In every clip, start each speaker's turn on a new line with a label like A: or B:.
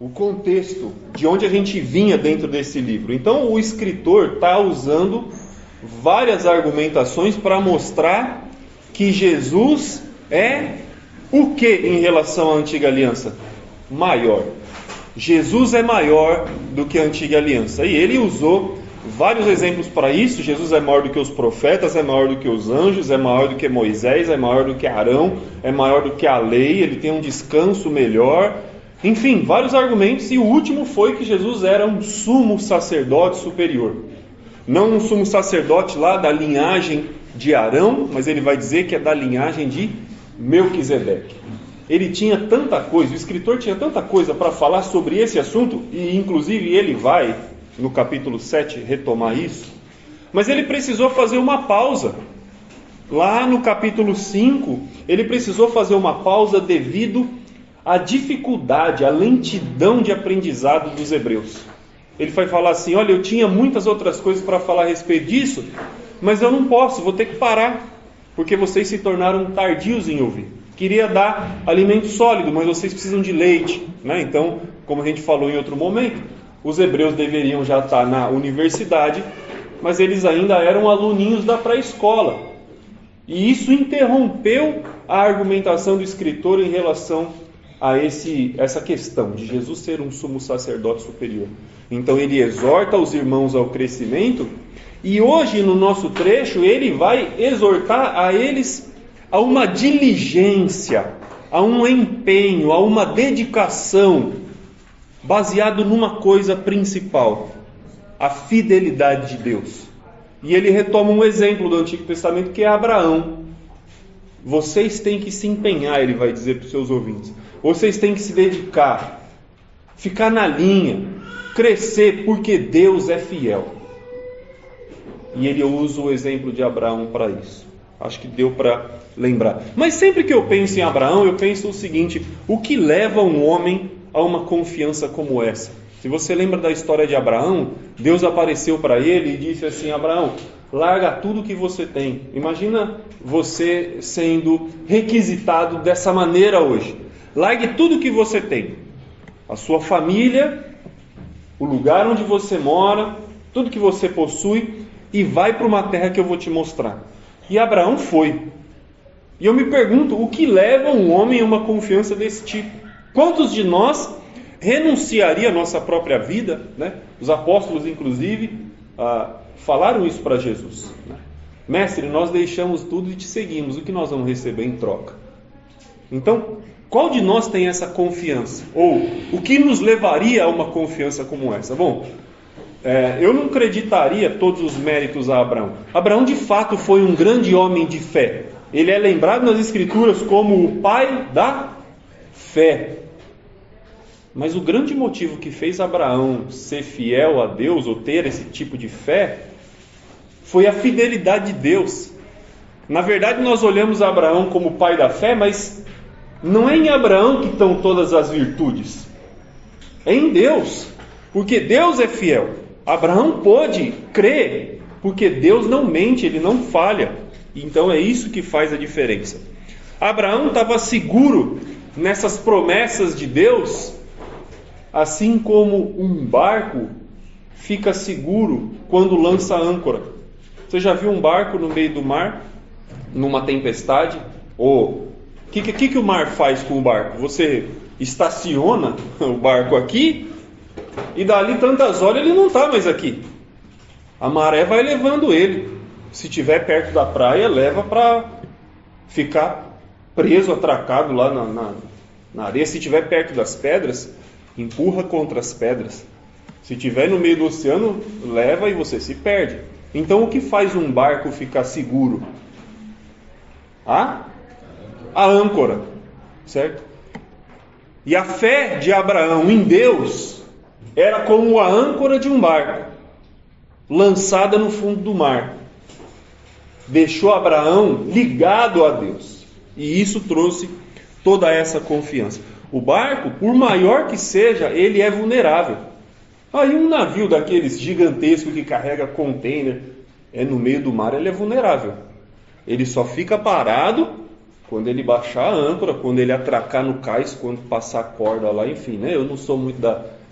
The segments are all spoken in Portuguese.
A: o contexto de onde a gente vinha dentro desse livro. Então o escritor está usando várias argumentações para mostrar que Jesus é o que em relação à antiga aliança? Maior. Jesus é maior do que a antiga aliança. E ele usou vários exemplos para isso. Jesus é maior do que os profetas, é maior do que os anjos, é maior do que Moisés, é maior do que Arão, é maior do que a lei, ele tem um descanso melhor. Enfim, vários argumentos. E o último foi que Jesus era um sumo sacerdote superior. Não um sumo sacerdote lá da linhagem de Arão, mas ele vai dizer que é da linhagem de Melquisedeque. Ele tinha tanta coisa, o escritor tinha tanta coisa para falar sobre esse assunto, e inclusive ele vai, no capítulo 7, retomar isso, mas ele precisou fazer uma pausa. Lá no capítulo 5, ele precisou fazer uma pausa devido à dificuldade, à lentidão de aprendizado dos hebreus. Ele vai falar assim: olha, eu tinha muitas outras coisas para falar a respeito disso, mas eu não posso, vou ter que parar, porque vocês se tornaram tardios em ouvir. Queria dar alimento sólido, mas vocês precisam de leite, né? Então, como a gente falou em outro momento, os hebreus deveriam já estar na universidade, mas eles ainda eram aluninhos da pré-escola. E isso interrompeu a argumentação do escritor em relação a essa questão de Jesus ser um sumo sacerdote superior. Então ele exorta os irmãos ao crescimento, e hoje no nosso trecho ele vai exortar a eles a uma diligência, a um empenho, a uma dedicação, baseado numa coisa principal: a fidelidade de Deus. E ele retoma um exemplo do Antigo Testamento, que é Abraão. Vocês têm que se empenhar, ele vai dizer para os seus ouvintes. Vocês têm que se dedicar, ficar na linha, crescer, porque Deus é fiel. E ele usa o exemplo de Abraão para isso. Acho que deu para lembrar. Mas sempre que eu penso em Abraão, eu penso o seguinte: o que leva um homem a uma confiança como essa? Se você lembra da história de Abraão, Deus apareceu para ele e disse assim: Abraão, larga tudo que você tem. Imagina você sendo requisitado dessa maneira hoje. Largue tudo que você tem. A sua família, o lugar onde você mora, tudo que você possui, e vai para uma terra que eu vou te mostrar. E Abraão foi. E eu me pergunto, o que leva um homem a uma confiança desse tipo? Quantos de nós renunciaria à nossa própria vida, né? Os apóstolos, inclusive, falaram isso para Jesus, né? Mestre, nós deixamos tudo e te seguimos, o que nós vamos receber em troca? Então, qual de nós tem essa confiança? Ou o que nos levaria a uma confiança como essa? Bom, eu não acreditaria todos os méritos a Abraão. Abraão de fato foi um grande homem de fé. Ele é lembrado nas Escrituras como o pai da fé. Mas o grande motivo que fez Abraão ser fiel a Deus, ou ter esse tipo de fé, foi a fidelidade de Deus. Na verdade, nós olhamos Abraão como o pai da fé, mas não é em Abraão que estão todas as virtudes. É em Deus, porque Deus é fiel. Abraão pôde crer, porque Deus não mente, Ele não falha. Então é isso que faz a diferença. Abraão estava seguro nessas promessas de Deus, assim como um barco fica seguro quando lança âncora. Você já viu um barco no meio do mar, numa tempestade? Ou o que o mar faz com o barco? Você estaciona o barco aqui, e dali tantas horas ele não está mais aqui. A maré vai levando ele. Se estiver perto da praia, leva para ficar preso, atracado lá na areia. Se estiver perto das pedras, empurra contra as pedras. Se estiver no meio do oceano, leva e você se perde. Então o que faz um barco ficar seguro? A âncora, certo? E a fé de Abraão em Deus era como a âncora de um barco, lançada no fundo do mar. Deixou Abraão ligado a Deus. E isso trouxe toda essa confiança. O barco, por maior que seja, ele é vulnerável. Aí um navio daqueles gigantescos que carrega container, no meio do mar, ele é vulnerável. Ele só fica parado Quando ele baixar a âncora, quando ele atracar no cais, quando passar a corda lá, enfim, né? Eu não sou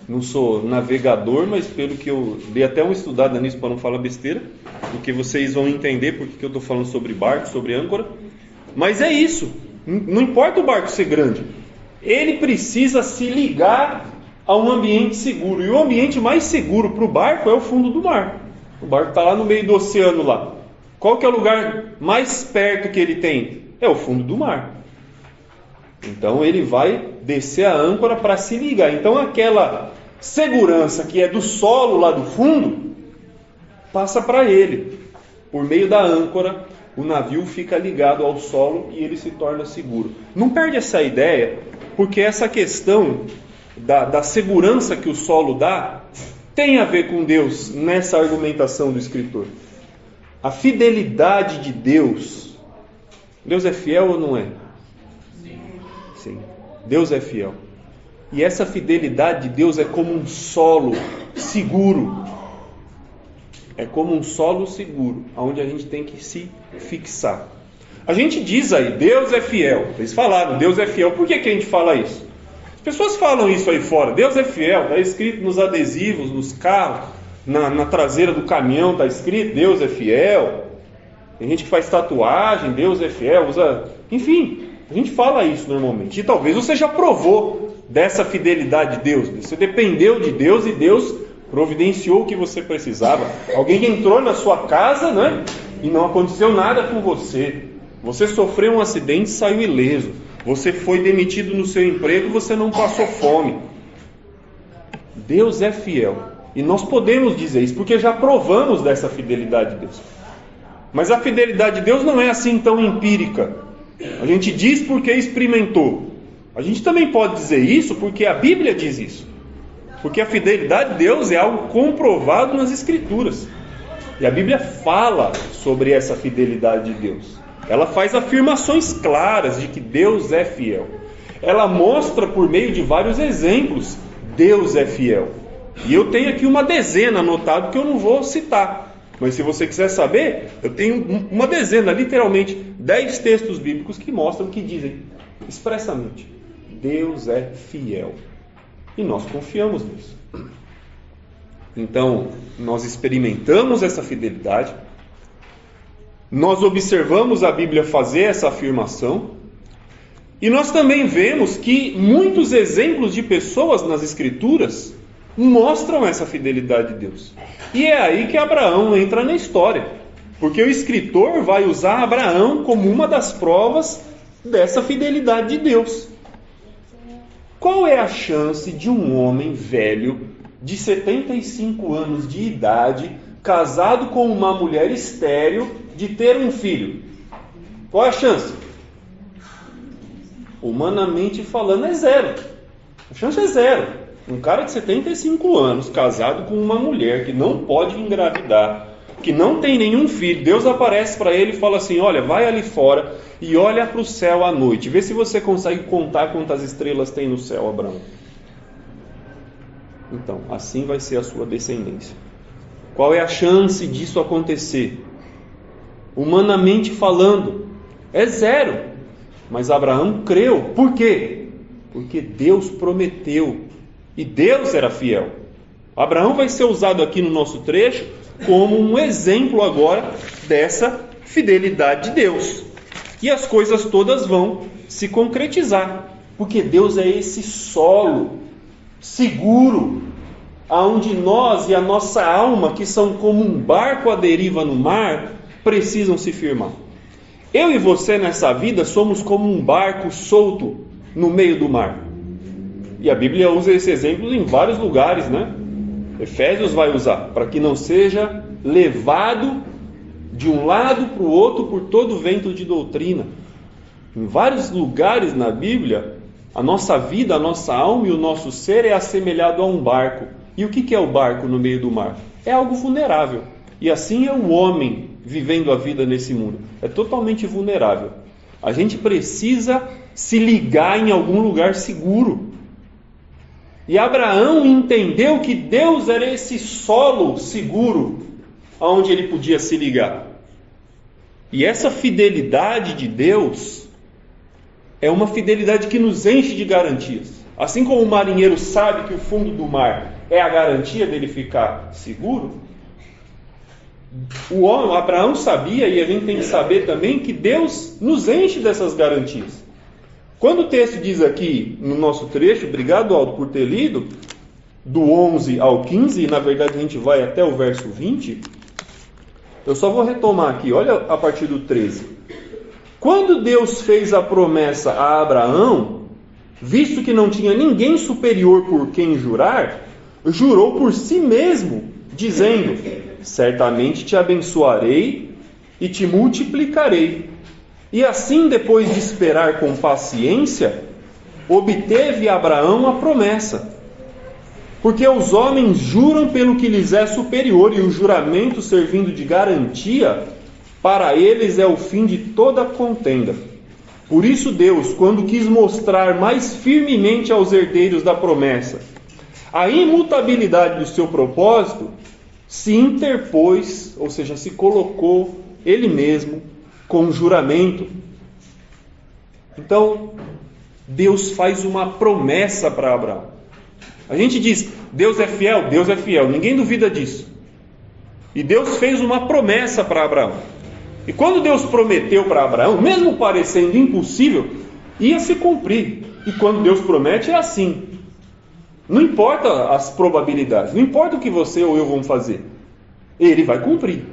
A: não sou navegador, mas pelo que eu dei até uma estudada nisso para não falar besteira, porque vocês vão entender porque que eu estou falando sobre barco, sobre âncora. Mas é isso, não importa o barco ser grande, ele precisa se ligar a um ambiente seguro, e o ambiente mais seguro para o barco é o fundo do mar. O barco está lá no meio do oceano lá. Qual que é o lugar mais perto que ele tem? É o fundo do mar. Então ele vai descer a âncora para se ligar. Então aquela segurança que é do solo lá do fundo, passa para ele. Por meio da âncora, o navio fica ligado ao solo e ele se torna seguro. Não perde essa ideia, porque essa questão da segurança que o solo dá, tem a ver com Deus nessa argumentação do escritor. A fidelidade de Deus. Deus é fiel ou não é? Sim. Deus é fiel. E essa fidelidade de Deus é como um solo seguro. É como um solo seguro, onde a gente tem que se fixar. A gente diz aí, Deus é fiel. Vocês falaram, Deus é fiel. Por que a gente fala isso? As pessoas falam isso aí fora. Deus é fiel. Está escrito nos adesivos, nos carros, na traseira do caminhão está escrito, Deus é fiel. Tem gente que faz tatuagem, Deus é fiel, usa... Enfim, a gente fala isso normalmente. E talvez você já provou dessa fidelidade de Deus. Você dependeu de Deus e Deus providenciou o que você precisava. Alguém entrou na sua casa, né? E não aconteceu nada com você. Você sofreu um acidente e saiu ileso. Você foi demitido no seu emprego e você não passou fome. Deus é fiel. E nós podemos dizer isso, porque já provamos dessa fidelidade de Deus. Mas a fidelidade de Deus não é assim tão empírica. A gente diz porque experimentou. A gente também pode dizer isso porque a Bíblia diz isso. Porque a fidelidade de Deus é algo comprovado nas Escrituras. E a Bíblia fala sobre essa fidelidade de Deus. Ela faz afirmações claras de que Deus é fiel. Ela mostra por meio de vários exemplos, Deus é fiel. E eu tenho aqui uma dezena anotado que eu não vou citar. Mas se você quiser saber, eu tenho uma dezena, literalmente 10 textos bíblicos que mostram, que dizem expressamente, Deus é fiel. E nós confiamos nisso. Então, nós experimentamos essa fidelidade, nós observamos a Bíblia fazer essa afirmação, e nós também vemos que muitos exemplos de pessoas nas Escrituras mostram essa fidelidade de Deus. E é aí que Abraão entra na história, porque o escritor vai usar Abraão como uma das provas dessa fidelidade de Deus. Qual é a chance de um homem velho, de 75 anos de idade, casado com uma mulher estéril, de ter um filho? Qual é a chance? Humanamente falando, é zero. A chance é zero. Um cara de 75 anos, casado com uma mulher que não pode engravidar, que não tem nenhum filho, Deus aparece para ele e fala assim, olha, vai ali fora e olha para o céu à noite, vê se você consegue contar quantas estrelas tem no céu, Abraão. Então, assim vai ser a sua descendência. Qual é a chance disso acontecer? Humanamente falando, é zero. Mas Abraão creu. Por quê? Porque Deus prometeu. E Deus era fiel. Abraão vai ser usado aqui no nosso trecho como um exemplo agora dessa fidelidade de Deus. E as coisas todas vão se concretizar. Porque Deus é esse solo seguro, aonde nós e a nossa alma, que são como um barco à deriva no mar, precisam se firmar. Eu e você nessa vida somos como um barco solto no meio do mar. E a Bíblia usa esse exemplo em vários lugares, né? Efésios vai usar, para que não seja levado de um lado para o outro por todo vento de doutrina. Em vários lugares na Bíblia, a nossa vida, a nossa alma e o nosso ser é assemelhado a um barco. E o que é o barco no meio do mar? É algo vulnerável. E assim é o homem vivendo a vida nesse mundo. É totalmente vulnerável. A gente precisa se ligar em algum lugar seguro. E Abraão entendeu que Deus era esse solo seguro onde ele podia se ligar. E essa fidelidade de Deus é uma fidelidade que nos enche de garantias. Assim como o marinheiro sabe que o fundo do mar é a garantia dele ficar seguro, Abraão sabia, e a gente tem que saber também, que Deus nos enche dessas garantias. Quando o texto diz aqui, no nosso trecho, obrigado Aldo por ter lido, do 11 ao 15, e na verdade a gente vai até o verso 20, eu só vou retomar aqui, olha a partir do 13. Quando Deus fez a promessa a Abraão, visto que não tinha ninguém superior por quem jurar, jurou por si mesmo, dizendo: certamente te abençoarei e te multiplicarei. E assim, depois de esperar com paciência, obteve Abraão a promessa. Porque os homens juram pelo que lhes é superior, e o juramento, servindo de garantia, para eles é o fim de toda contenda. Por isso Deus, quando quis mostrar mais firmemente aos herdeiros da promessa a imutabilidade do seu propósito, se interpôs, ou seja, se colocou Ele mesmo com juramento. Então, Deus faz uma promessa para Abraão. A gente diz, Deus é fiel, ninguém duvida disso. E Deus fez uma promessa para Abraão. E quando Deus prometeu para Abraão, mesmo parecendo impossível, ia se cumprir. E quando Deus promete é assim. Não importa as probabilidades, não importa o que você ou eu vamos fazer, Ele vai cumprir.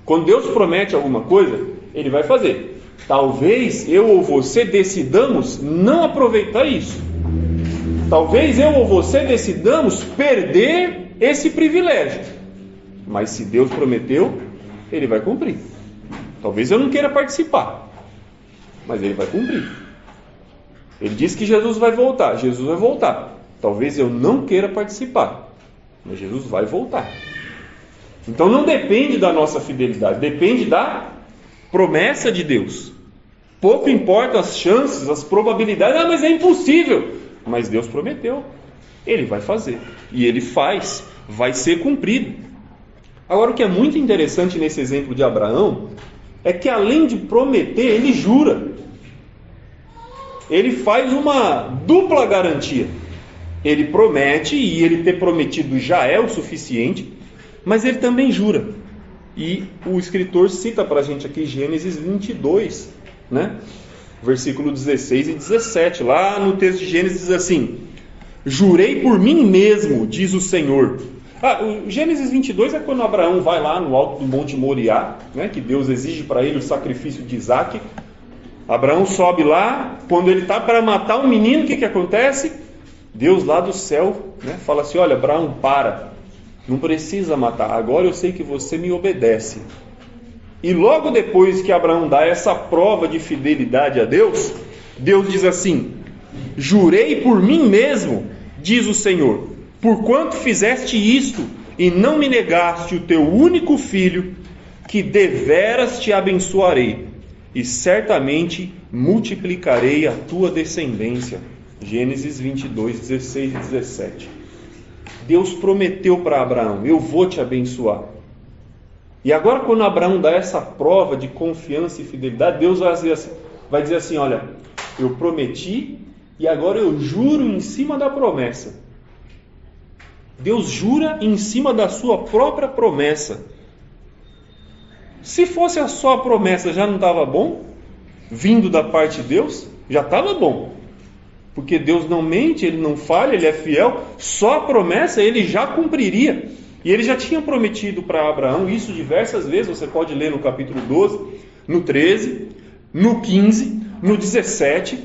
A: Quando Deus promete alguma coisa, Ele vai fazer. Talvez eu ou você decidamos não aproveitar isso. Talvez eu ou você decidamos perder esse privilégio. Mas se Deus prometeu, Ele vai cumprir. Talvez eu não queira participar, mas Ele vai cumprir. Ele disse que Jesus vai voltar. Jesus vai voltar. Talvez eu não queira participar, mas Jesus vai voltar. Então não depende da nossa fidelidade, depende da promessa de Deus. Pouco importa as chances, as probabilidades. Mas é impossível. Mas Deus prometeu. Ele vai fazer. E Ele faz. Vai ser cumprido. Agora, o que é muito interessante nesse exemplo de Abraão é que, além de prometer, ele jura. Ele faz uma dupla garantia. Ele promete, e ele ter prometido já é o suficiente, mas ele também jura. E o escritor cita para a gente aqui Gênesis 22, né? Versículo 16 e 17. Lá no texto de Gênesis diz assim: jurei por mim mesmo, diz o Senhor. O Gênesis 22 é quando Abraão vai lá no alto do Monte Moriá, né, que Deus exige para ele o sacrifício de Isaac. Abraão sobe lá, quando ele está para matar um menino, o que acontece? Deus lá do céu, né, fala assim: olha, Abraão, não precisa matar, agora eu sei que você me obedece. E logo depois que Abraão dá essa prova de fidelidade a Deus, Deus diz assim: jurei por mim mesmo, diz o Senhor, porquanto fizeste isto e não me negaste o teu único filho, que deveras te abençoarei e certamente multiplicarei a tua descendência. Gênesis 22, 16 e 17. Deus prometeu para Abraão: eu vou te abençoar. E agora, quando Abraão dá essa prova de confiança e fidelidade, Deus vai dizer assim: olha, eu prometi e agora eu juro em cima da promessa. Deus jura em cima da sua própria promessa. Se fosse a só promessa, já não estava bom? Vindo da parte de Deus, já estava bom. Porque Deus não mente, Ele não falha, Ele é fiel. Só a promessa Ele já cumpriria. E Ele já tinha prometido para Abraão isso diversas vezes. Você pode ler no capítulo 12, no 13, no 15, no 17.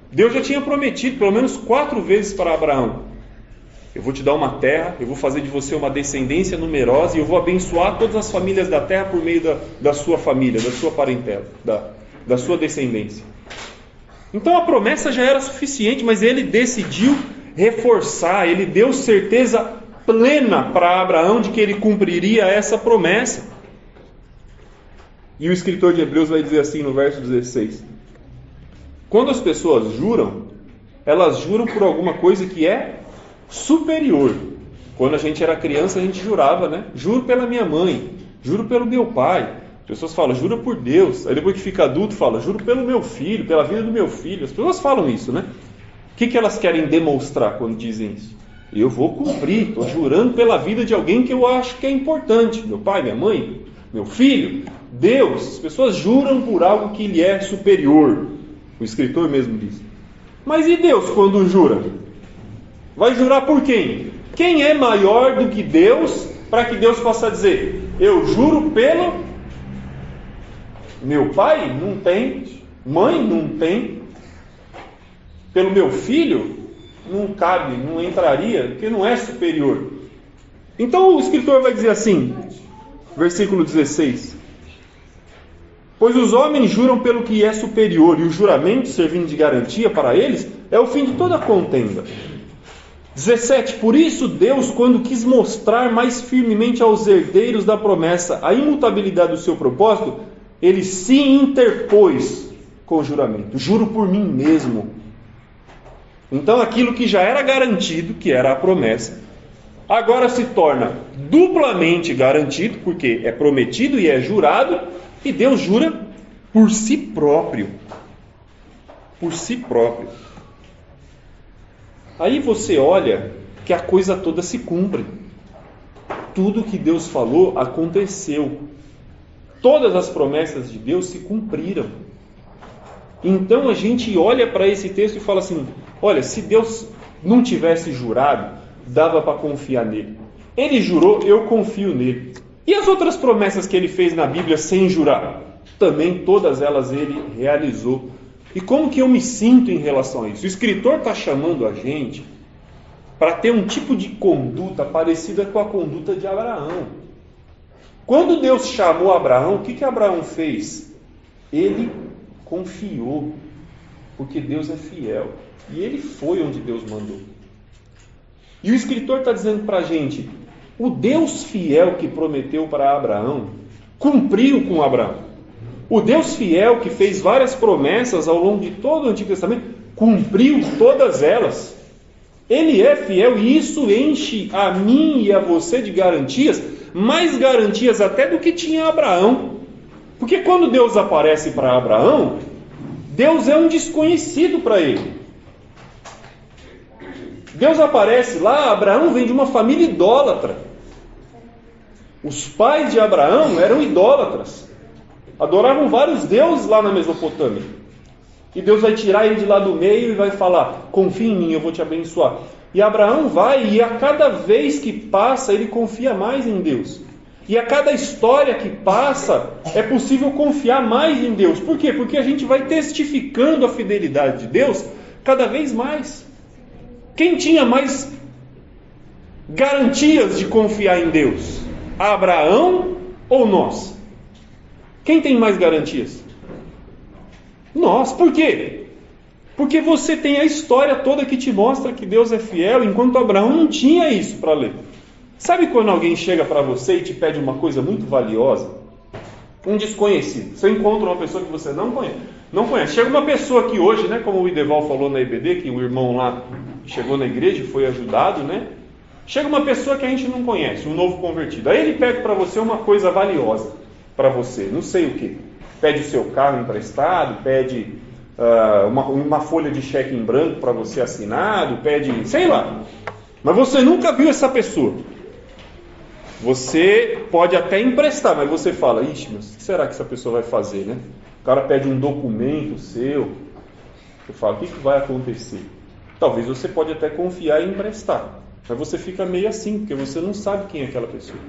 A: Deus já tinha prometido pelo menos 4 vezes para Abraão: eu vou te dar uma terra, eu vou fazer de você uma descendência numerosa, e eu vou abençoar todas as famílias da terra por meio da sua família, da sua parentela, da sua descendência. Então a promessa já era suficiente, mas Ele decidiu reforçar, Ele deu certeza plena para Abraão de que ele cumpriria essa promessa. E o escritor de Hebreus vai dizer assim no verso 16: quando as pessoas juram, elas juram por alguma coisa que é superior. Quando a gente era criança, a gente jurava, né? Juro pela minha mãe, juro pelo meu pai, pessoas falam, jura por Deus. Aí depois que fica adulto, fala, juro pelo meu filho, pela vida do meu filho. As pessoas falam isso, né? O que elas querem demonstrar quando dizem isso? Eu vou cumprir, estou jurando pela vida de alguém que eu acho que é importante. Meu pai, minha mãe, meu filho, Deus. As pessoas juram por algo que lhe é superior. O escritor mesmo diz. Mas e Deus quando jura? Vai jurar por quem? Quem é maior do que Deus para que Deus possa dizer, eu juro pelo meu pai? Não tem. Mãe? Não tem. Pelo meu filho? Não cabe, não entraria, porque não é superior. Então o escritor vai dizer assim, versículo 16: pois os homens juram pelo que é superior, e o juramento, servindo de garantia para eles, é o fim de toda contenda. 17. Por isso Deus, quando quis mostrar mais firmemente aos herdeiros da promessa a imutabilidade do seu propósito, Ele se interpôs com o juramento. Juro por mim mesmo. Então aquilo que já era garantido, que era a promessa, agora se torna duplamente garantido, porque é prometido e é jurado, e Deus jura por si próprio. Por si próprio. Aí você olha que a coisa toda se cumpre. Tudo que Deus falou aconteceu. Todas as promessas de Deus se cumpriram. Então a gente olha para esse texto e fala assim, olha, se Deus não tivesse jurado, dava para confiar nele. Ele jurou, eu confio nele. E as outras promessas que ele fez na Bíblia sem jurar? Também todas elas ele realizou. E como que eu me sinto em relação a isso? O escritor está chamando a gente para ter um tipo de conduta parecida com a conduta de Abraão. Quando Deus chamou Abraão, o que Abraão fez? Ele confiou, porque Deus é fiel. E ele foi onde Deus mandou. E o escritor está dizendo para a gente, o Deus fiel que prometeu para Abraão, cumpriu com Abraão. O Deus fiel que fez várias promessas ao longo de todo o Antigo Testamento, cumpriu todas elas. Ele é fiel e isso enche a mim e a você de garantias, mais garantias até do que tinha Abraão. Porque quando Deus aparece para Abraão, Deus é um desconhecido para ele. Deus aparece lá, Abraão vem de uma família idólatra. Os pais de Abraão eram idólatras. Adoravam vários deuses lá na Mesopotâmia. E Deus vai tirar ele de lá do meio e vai falar, confia em mim, eu vou te abençoar. E Abraão vai, e a cada vez que passa, ele confia mais em Deus. E a cada história que passa, é possível confiar mais em Deus. Por quê? Porque a gente vai testificando a fidelidade de Deus cada vez mais. Quem tinha mais garantias de confiar em Deus? Abraão ou nós? Quem tem mais garantias? Nós. Por quê? Porque você tem a história toda que te mostra que Deus é fiel, enquanto Abraão não tinha isso para ler. Sabe quando alguém chega para você e te pede uma coisa muito valiosa? Um desconhecido. Você encontra uma pessoa que você não conhece. Chega uma pessoa aqui hoje, né, como o Ideval falou na EBD, que o irmão lá chegou na igreja e foi ajudado, né? Chega uma pessoa que a gente não conhece, um novo convertido. Aí ele pede para você uma coisa valiosa para você, não sei o que. Pede o seu carro emprestado, pede uma folha de cheque em branco para você assinado, pede, sei lá. Mas você nunca viu essa pessoa. Você pode até emprestar, mas você fala, ixi, mas o que será que essa pessoa vai fazer, né? O cara pede um documento seu. Você fala, o que vai acontecer? Talvez você pode até confiar e emprestar. Mas você fica meio assim, porque você não sabe quem é aquela pessoa.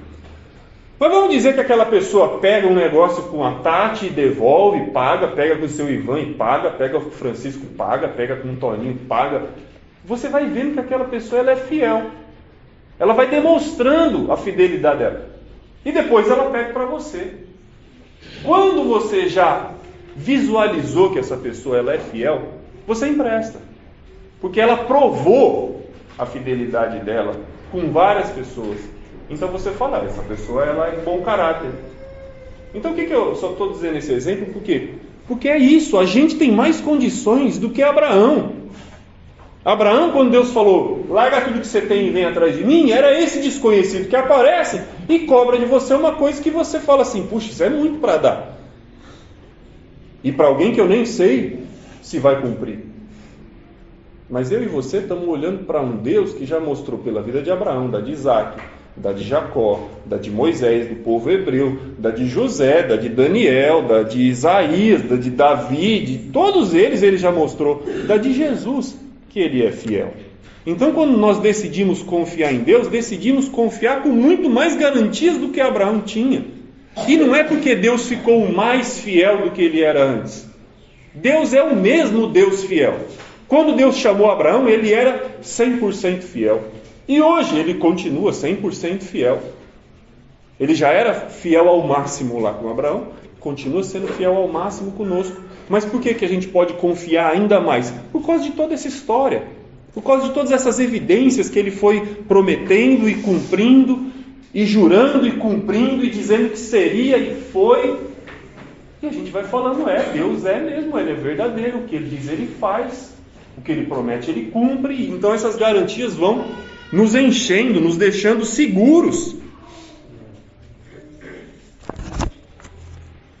A: Mas vamos dizer que aquela pessoa pega um negócio com a Tati e devolve, paga, pega com o seu Ivan e paga, pega com o Francisco, paga, pega com o Toninho, paga. Você vai vendo que aquela pessoa ela é fiel. Ela vai demonstrando a fidelidade dela. E depois ela pede para você. Quando você já visualizou que essa pessoa ela é fiel, você empresta. Porque ela provou a fidelidade dela com várias pessoas. Então você fala, essa pessoa ela é bom caráter. Então o que eu só estou dizendo esse exemplo? Por quê? Porque é isso, a gente tem mais condições do que Abraão. Abraão, quando Deus falou, larga tudo que você tem e vem atrás de mim, era esse desconhecido que aparece e cobra de você uma coisa que você fala assim, puxa, isso é muito para dar. E para alguém que eu nem sei se vai cumprir. Mas eu e você estamos olhando para um Deus que já mostrou pela vida de Abraão, da de Isaac, da de Jacó, da de Moisés, do povo hebreu, da de José, da de Daniel, da de Isaías, da de Davi, de todos eles ele já mostrou, da de Jesus, que ele é fiel. Então, quando nós decidimos confiar em Deus, decidimos confiar com muito mais garantias do que Abraão tinha. E não é porque Deus ficou mais fiel do que ele era antes. Deus é o mesmo Deus fiel. Quando Deus chamou Abraão, ele era 100% fiel. E hoje ele continua 100% fiel. Ele já era fiel ao máximo lá com Abraão, continua sendo fiel ao máximo conosco. Mas por que a gente pode confiar ainda mais? Por causa de toda essa história. Por causa de todas essas evidências que ele foi prometendo e cumprindo, e jurando e cumprindo, e dizendo que seria e foi. E a gente vai falando, Deus é mesmo, Ele é verdadeiro. O que Ele diz, Ele faz. O que Ele promete, Ele cumpre. Então essas garantias vão nos enchendo, nos deixando seguros.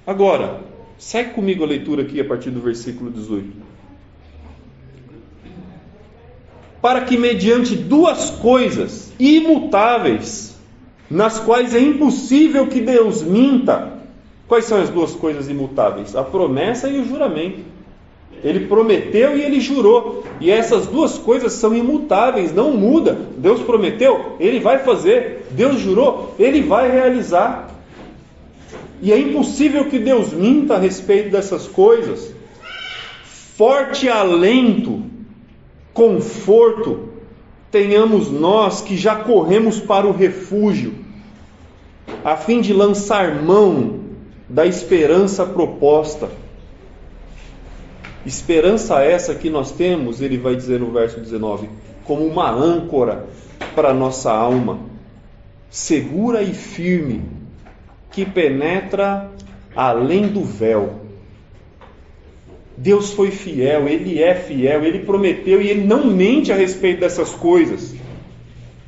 A: Agora, segue comigo a leitura aqui a partir do versículo 18. Para que mediante duas coisas imutáveis, nas quais é impossível que Deus minta. Quais são as duas coisas imutáveis? A promessa e o juramento. Ele prometeu e ele jurou. E essas duas coisas são imutáveis, não muda. Deus prometeu, Ele vai fazer. Deus jurou, Ele vai realizar. E é impossível que Deus minta a respeito dessas coisas. Forte alento, conforto, tenhamos nós que já corremos para o refúgio, a fim de lançar mão da esperança proposta. Esperança essa que nós temos, ele vai dizer no verso 19, como uma âncora para a nossa alma, segura e firme, que penetra além do véu. Deus foi fiel, Ele é fiel, Ele prometeu e Ele não mente a respeito dessas coisas.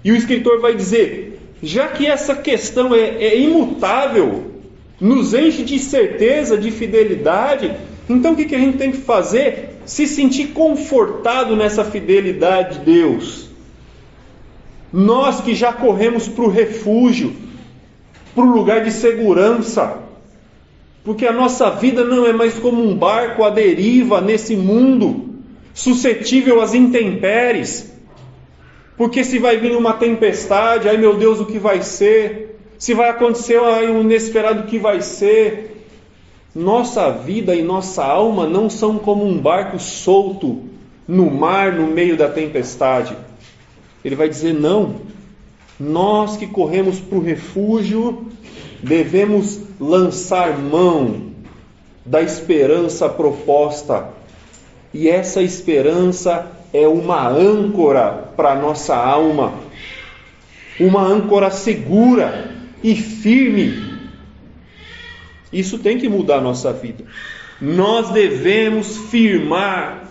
A: E o escritor vai dizer, já que essa questão é imutável, nos enche de certeza, de fidelidade, então o que a gente tem que fazer? Se sentir confortado nessa fidelidade de Deus. Nós que já corremos para o refúgio, para o lugar de segurança, porque a nossa vida não é mais como um barco à deriva nesse mundo, suscetível às intempéries. Porque se vai vir uma tempestade, ai meu Deus, o que vai ser? Se vai acontecer um inesperado, o que vai ser? Nossa vida e nossa alma não são como um barco solto no mar, no meio da tempestade. Ele vai dizer, não. Nós que corremos para o refúgio, devemos lançar mão da esperança proposta. E essa esperança é uma âncora para a nossa alma. Uma âncora segura e firme. Isso tem que mudar a nossa vida. Nós devemos firmar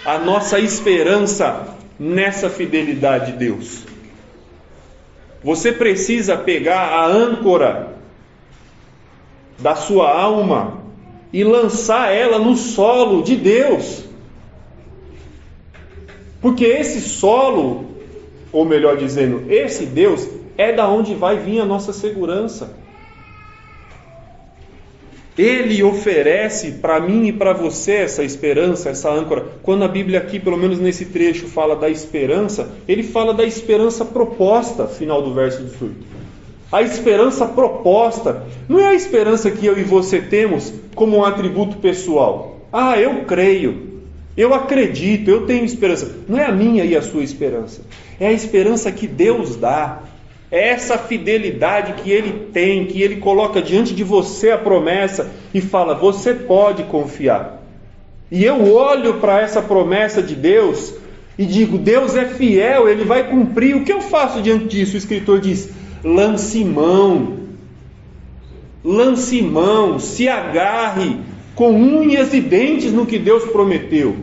A: a nossa esperança nessa fidelidade de Deus. Você precisa pegar a âncora da sua alma e lançar ela no solo de Deus. Porque esse solo, ou melhor dizendo, esse Deus, é da onde vai vir a nossa segurança. Ele oferece para mim e para você essa esperança, essa âncora. Quando a Bíblia aqui, pelo menos nesse trecho, fala da esperança, ele fala da esperança proposta, final do verso 18. A esperança proposta não é a esperança que eu e você temos como um atributo pessoal. Ah, eu creio, eu acredito, eu tenho esperança. Não é a minha e a sua esperança. É a esperança que Deus dá. É essa fidelidade que Ele tem, que Ele coloca diante de você a promessa e fala, você pode confiar. E eu olho para essa promessa de Deus e digo, Deus é fiel, Ele vai cumprir. O que eu faço diante disso? O escritor diz, lance mão, se agarre com unhas e dentes no que Deus prometeu.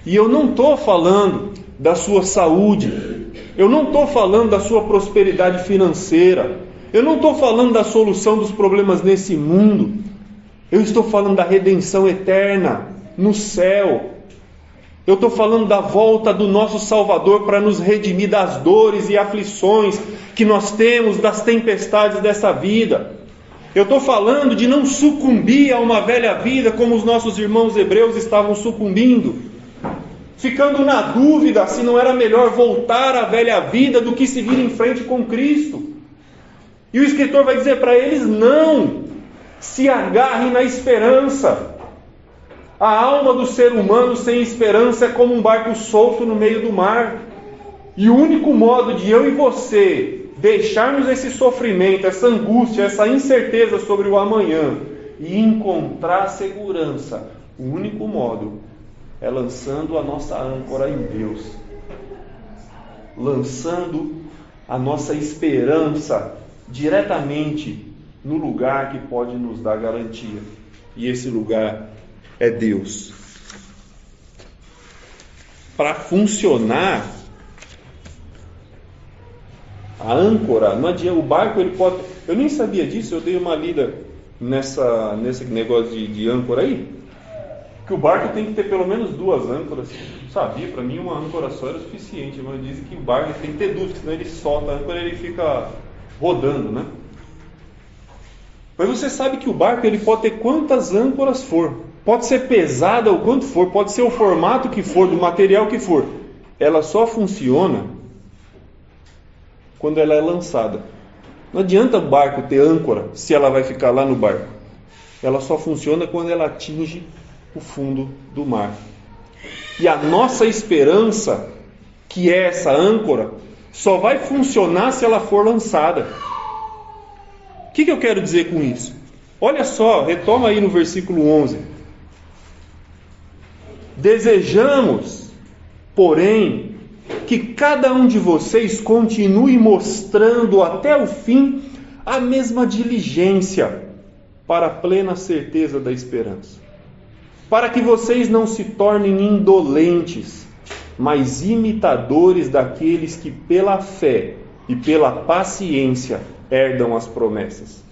A: E eu não estou falando da sua saúde. Eu não estou falando da sua prosperidade financeira. Eu não estou falando da solução dos problemas nesse mundo. Eu estou falando da redenção eterna no céu. Eu estou falando da volta do nosso Salvador para nos redimir das dores e aflições que nós temos, das tempestades dessa vida. Eu estou falando de não sucumbir a uma velha vida como os nossos irmãos hebreus estavam sucumbindo, ficando na dúvida se não era melhor voltar à velha vida do que seguir em frente com Cristo. E o escritor vai dizer para eles: não, se agarrem na esperança. A alma do ser humano sem esperança é como um barco solto no meio do mar. E o único modo de eu e você deixarmos esse sofrimento, essa angústia, essa incerteza sobre o amanhã e encontrar segurança, o único modo é lançando a nossa âncora em Deus, lançando a nossa esperança diretamente no lugar que pode nos dar garantia. E esse lugar é Deus. Para funcionar, a âncora, não adianta, o barco ele pode... Eu nem sabia disso, eu dei uma lida nesse negócio de âncora aí, que o barco tem que ter pelo menos 2 âncoras. Não sabia, para mim uma âncora só era suficiente, mas dizem que o barco tem que ter 2, senão ele solta a âncora e ele fica rodando, né? Mas você sabe que o barco ele pode ter quantas âncoras for, pode ser pesada o quanto for, pode ser o formato que for, do material que for, ela só funciona quando ela é lançada. Não adianta o barco ter âncora se ela vai ficar lá no barco. Ela só funciona quando ela atinge o fundo do mar. E a nossa esperança, que é essa âncora, só vai funcionar se ela for lançada. O que eu quero dizer com isso? Olha só, retoma aí no versículo 11. Desejamos, porém, que cada um de vocês continue mostrando até o fim a mesma diligência para a plena certeza da esperança. Para que vocês não se tornem indolentes, mas imitadores daqueles que pela fé e pela paciência herdam as promessas.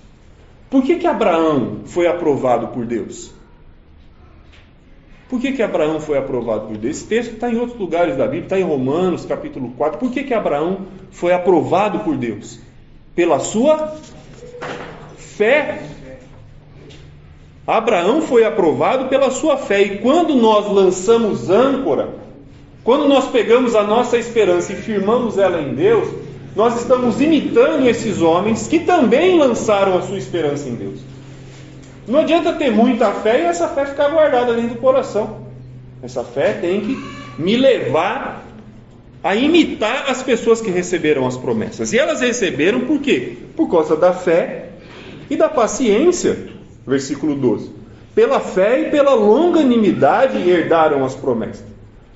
A: Por que Abraão foi aprovado por Deus? Por que Abraão foi aprovado por Deus? Esse texto está em outros lugares da Bíblia, está em Romanos, capítulo 4. Por que Abraão foi aprovado por Deus? Pela sua fé. Abraão foi aprovado pela sua fé. E quando nós lançamos âncora, quando nós pegamos a nossa esperança e firmamos ela em Deus, nós estamos imitando esses homens que também lançaram a sua esperança em Deus. Não adianta ter muita fé e essa fé ficar guardada dentro do coração. Essa fé tem que me levar a imitar as pessoas que receberam as promessas. E elas receberam por quê? Por causa da fé e da paciência. Versículo 12. Pela fé e pela longanimidade herdaram as promessas.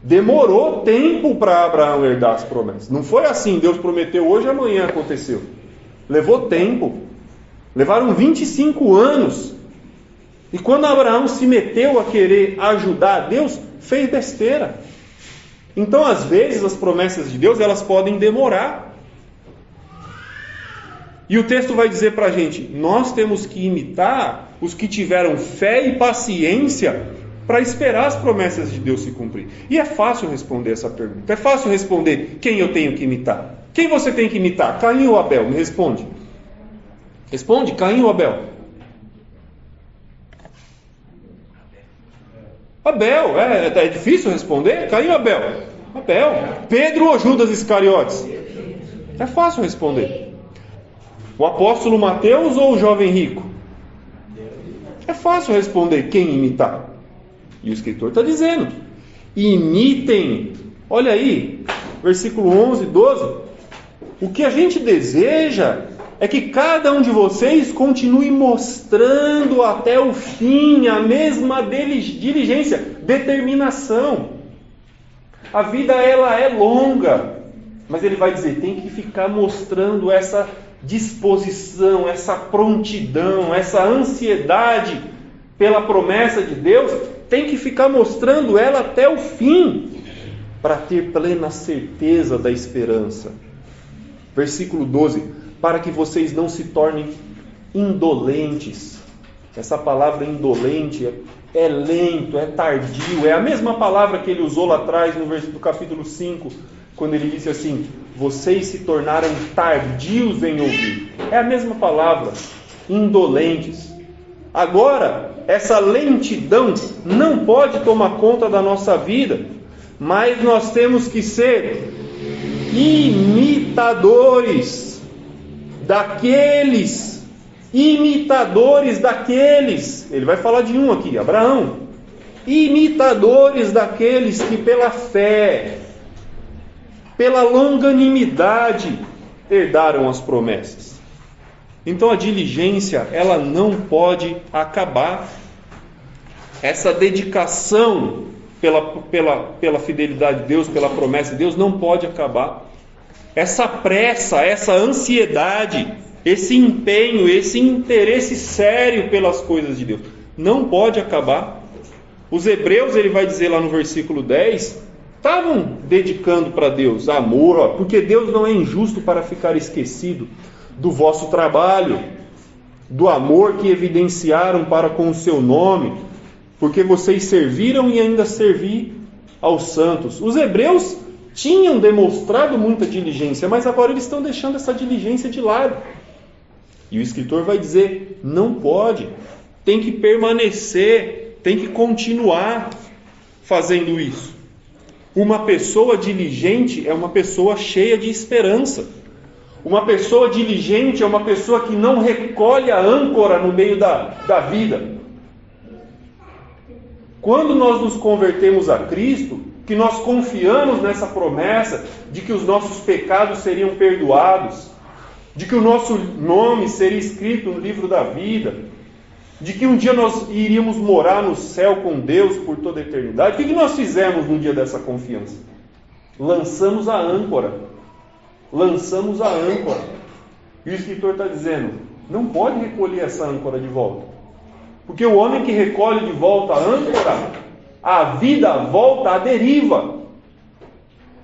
A: Demorou tempo para Abraão herdar as promessas. Não foi assim, Deus prometeu hoje e amanhã aconteceu. Levou tempo. Levaram 25 anos. E quando Abraão se meteu a querer ajudar a Deus, fez besteira. Então, às vezes, as promessas de Deus, elas podem demorar. E o texto vai dizer para a gente, nós temos que imitar os que tiveram fé e paciência para esperar as promessas de Deus se cumprir. E é fácil responder essa pergunta. É fácil responder quem eu tenho que imitar. Quem você tem que imitar? Caim ou Abel? Me responde. Responde, Caim ou Abel? Abel, é difícil responder? Caim ou Abel? Abel. Pedro ou Judas Iscariotes? É fácil responder. O apóstolo Mateus ou o jovem rico? É fácil responder quem imitar. E o escritor está dizendo, imitem. Olha aí, versículo 11, 12. O que a gente deseja é que cada um de vocês continue mostrando até o fim a mesma diligência, determinação. A vida ela é longa, mas ele vai dizer, tem que ficar mostrando essa disposição, essa prontidão, essa ansiedade pela promessa de Deus, tem que ficar mostrando ela até o fim. para ter plena certeza da esperança. Versículo 12: para que vocês não se tornem indolentes. Essa palavra indolente é lento, é tardio, é a mesma palavra que ele usou lá atrás no capítulo 5, quando ele disse assim: vocês se tornaram tardios em ouvir. É a mesma palavra, indolentes. Agora, essa lentidão não pode tomar conta da nossa vida, mas nós temos que ser imitadores daqueles. Ele vai falar de um aqui, Abraão. Imitadores daqueles que pela fé, pela longanimidade, herdaram as promessas. Então a diligência, ela não pode acabar. Essa dedicação pela fidelidade de Deus, pela promessa de Deus, não pode acabar. Essa pressa, essa ansiedade, esse empenho, esse interesse sério pelas coisas de Deus, não pode acabar. Os hebreus, ele vai dizer lá no versículo 10, estavam dedicando para Deus amor, porque Deus não é injusto para ficar esquecido do vosso trabalho, do amor que evidenciaram para com o seu nome, porque vocês serviram e ainda servi aos santos. Os hebreus tinham demonstrado muita diligência, mas agora eles estão deixando essa diligência de lado. E o escritor vai dizer: não pode, tem que permanecer, tem que continuar fazendo isso. Uma pessoa diligente é uma pessoa cheia de esperança. Uma pessoa diligente é uma pessoa que não recolhe a âncora no meio da vida. Quando nós nos convertemos a Cristo, que nós confiamos nessa promessa de que os nossos pecados seriam perdoados, de que o nosso nome seria escrito no livro da vida, de que um dia nós iríamos morar no céu com Deus por toda a eternidade, o que nós fizemos no dia dessa confiança? Lançamos a âncora. Lançamos a âncora. E o escritor está dizendo: não pode recolher essa âncora de volta. Porque o homem que recolhe de volta a âncora, a vida volta à deriva.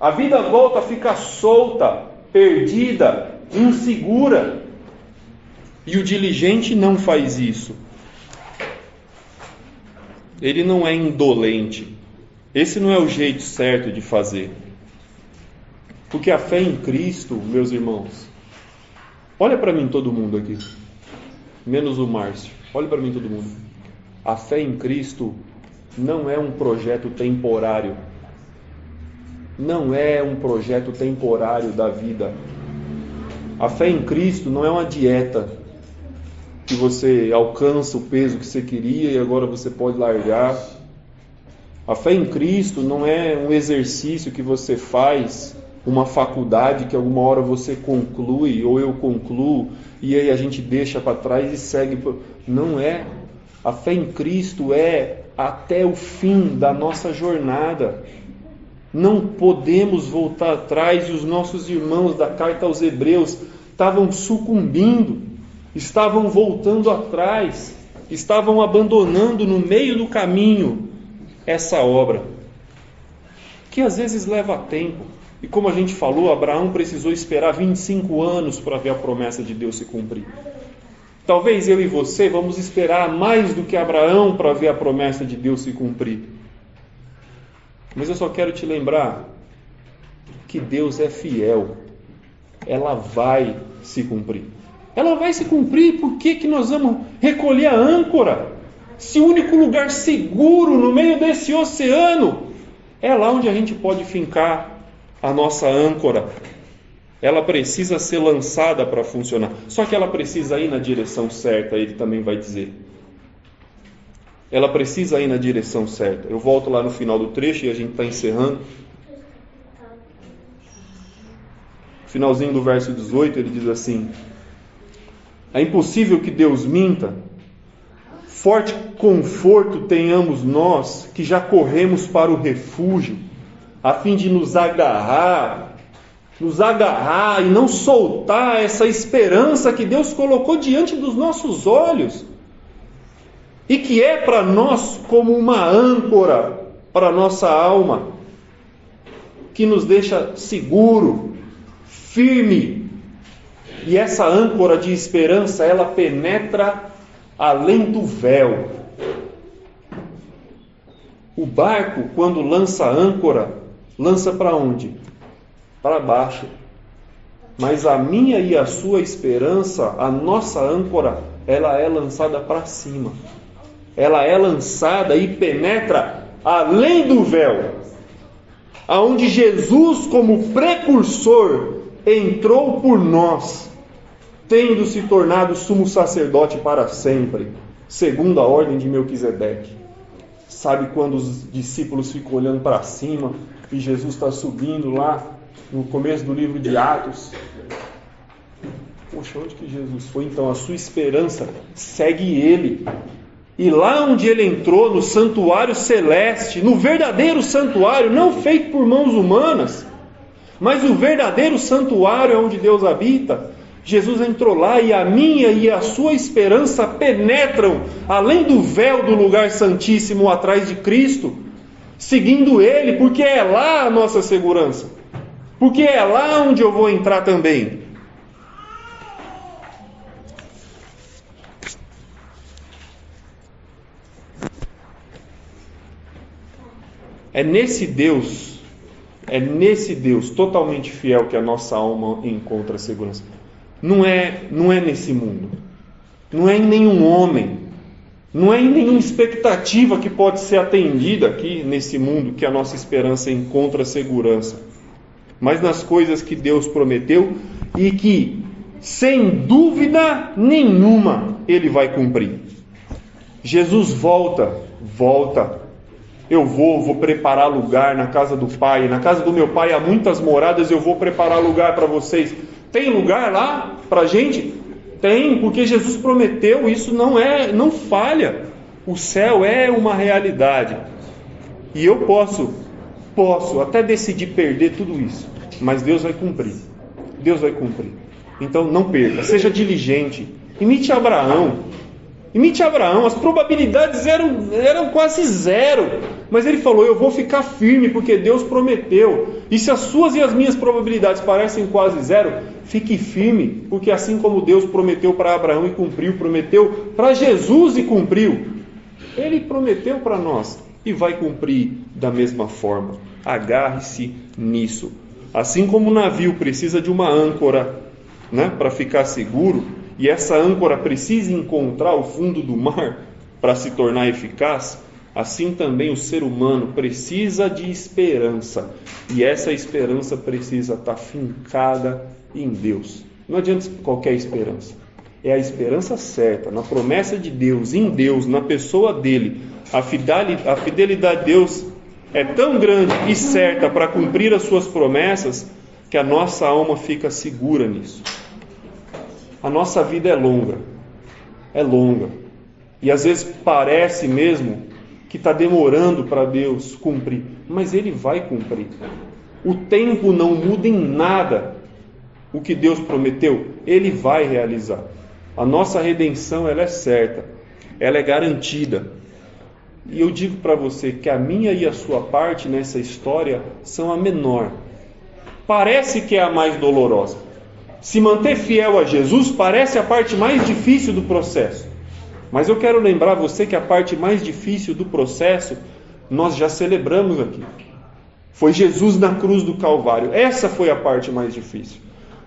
A: A vida volta a ficar solta, perdida, insegura. E o diligente não faz isso. Ele não é indolente. Esse não é o jeito certo de fazer. Porque a fé em Cristo, meus irmãos, olha para mim todo mundo aqui, menos o Márcio, olha para mim todo mundo. A fé em Cristo não é um projeto temporário. Não é um projeto temporário da vida. A fé em Cristo não é uma dieta que você alcança o peso que você queria e agora você pode largar. A fé em Cristo não é um exercício que você faz, uma faculdade que alguma hora você conclui, ou eu concluo, e aí a gente deixa para trás e segue. Não é. A fé em Cristo é até o fim da nossa jornada. Não podemos voltar atrás, e os nossos irmãos da carta aos Hebreus estavam sucumbindo, estavam voltando atrás, estavam abandonando no meio do caminho essa obra, que às vezes leva tempo. E como a gente falou, Abraão precisou esperar 25 anos para ver a promessa de Deus se cumprir. Talvez eu e você vamos esperar mais do que Abraão para ver a promessa de Deus se cumprir. Mas eu só quero te lembrar que Deus é fiel. Ela vai se cumprir. Ela vai se cumprir. Por que nós vamos recolher a âncora? Se o único lugar seguro no meio desse oceano é lá onde a gente pode fincar a nossa âncora. Ela precisa ser lançada para funcionar. Só que ela precisa ir na direção certa, ele também vai dizer. Ela precisa ir na direção certa. Eu volto lá no final do trecho e a gente está encerrando. Finalzinho do verso 18, ele diz assim: é impossível que Deus minta. Forte conforto tenhamos nós, que já corremos para o refúgio, a fim de nos agarrar e não soltar essa esperança que Deus colocou diante dos nossos olhos, e que é para nós como uma âncora para a nossa alma. que nos deixa seguro, firme. E essa âncora de esperança, ela penetra além do véu. O barco, quando lança a âncora, lança para onde? Para baixo. Mas a minha e a sua esperança, a nossa âncora, ela é lançada para cima. Ela é lançada e penetra além do véu. Aonde Jesus, como precursor, entrou por nós, tendo se tornado sumo sacerdote para sempre, segundo a ordem de Melquisedeque. Sabe quando os discípulos ficam olhando para cima e Jesus está subindo lá no começo do livro de Atos? Poxa, onde que Jesus foi? Então a sua esperança segue ele. E lá onde ele entrou, no santuário celeste, no verdadeiro santuário, não feito por mãos humanas, mas o verdadeiro santuário é onde Deus habita, Jesus entrou lá e a minha e a sua esperança penetram além do véu do lugar santíssimo atrás de Cristo, seguindo Ele, porque é lá a nossa segurança, porque é lá onde eu vou entrar também. É nesse Deus totalmente fiel que a nossa alma encontra segurança. Não é nesse mundo, não é em nenhum homem, não é em nenhuma expectativa que pode ser atendida aqui nesse mundo que a nossa esperança encontra segurança, mas nas coisas que Deus prometeu e que, sem dúvida nenhuma, Ele vai cumprir. Jesus volta. Eu vou preparar lugar na casa do Pai. Na casa do meu Pai há muitas moradas, eu vou preparar lugar para vocês. Tem lugar lá para a gente? Tem, porque Jesus prometeu, isso não falha. O céu é uma realidade. E eu posso até decidir perder tudo isso, mas Deus vai cumprir. Deus vai cumprir. Então não perca, seja diligente. Imite Abraão, as probabilidades eram quase zero, mas ele falou, eu vou ficar firme, porque Deus prometeu. E se as suas e as minhas probabilidades parecem quase zero, fique firme, porque assim como Deus prometeu para Abraão e cumpriu, prometeu para Jesus e cumpriu, Ele prometeu para nós e vai cumprir da mesma forma. Agarre-se nisso. Assim como o navio precisa de uma âncora, para ficar seguro, e essa âncora precisa encontrar o fundo do mar para se tornar eficaz, assim também o ser humano precisa de esperança, e essa esperança precisa estar fincada em Deus. Não adianta qualquer esperança, é a esperança certa, na promessa de Deus, em Deus, na pessoa dele. A fidelidade de Deus é tão grande e certa para cumprir as suas promessas, que a nossa alma fica segura nisso. A nossa vida é longa, e às vezes parece mesmo que está demorando para Deus cumprir, mas Ele vai cumprir. O tempo não muda em nada o que Deus prometeu, Ele vai realizar. A nossa redenção, ela é certa, ela é garantida. E eu digo para você que a minha e a sua parte nessa história são a menor. Parece que é a mais dolorosa. Se manter fiel a Jesus parece a parte mais difícil do processo. Mas eu quero lembrar você que a parte mais difícil do processo nós já celebramos aqui. Foi Jesus na cruz do Calvário. Essa foi a parte mais difícil.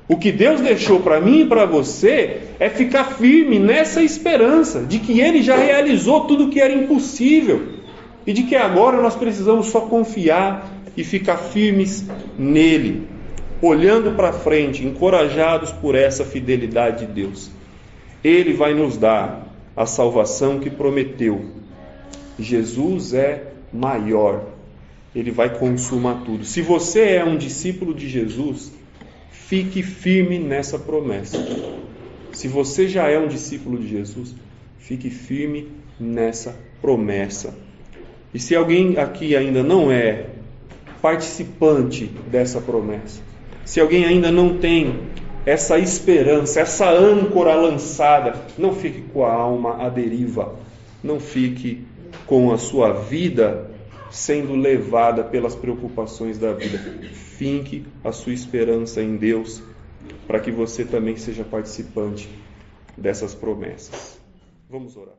A: O que Deus deixou para mim e para você é ficar firme nessa esperança de que Ele já realizou tudo o que era impossível e de que agora nós precisamos só confiar e ficar firmes nele, olhando para frente, encorajados por essa fidelidade de Deus. Ele vai nos dar a salvação que prometeu. Jesus é maior. Ele vai consumar tudo. Se você é um discípulo de Jesus, fique firme nessa promessa. Se você já é um discípulo de Jesus, fique firme nessa promessa. E se alguém aqui ainda não é participante dessa promessa, se alguém ainda não tem essa esperança, essa âncora lançada, não fique com a alma à deriva, não fique com a sua vida sendo levada pelas preocupações da vida. Finque a sua esperança em Deus, para que você também seja participante dessas promessas. Vamos orar.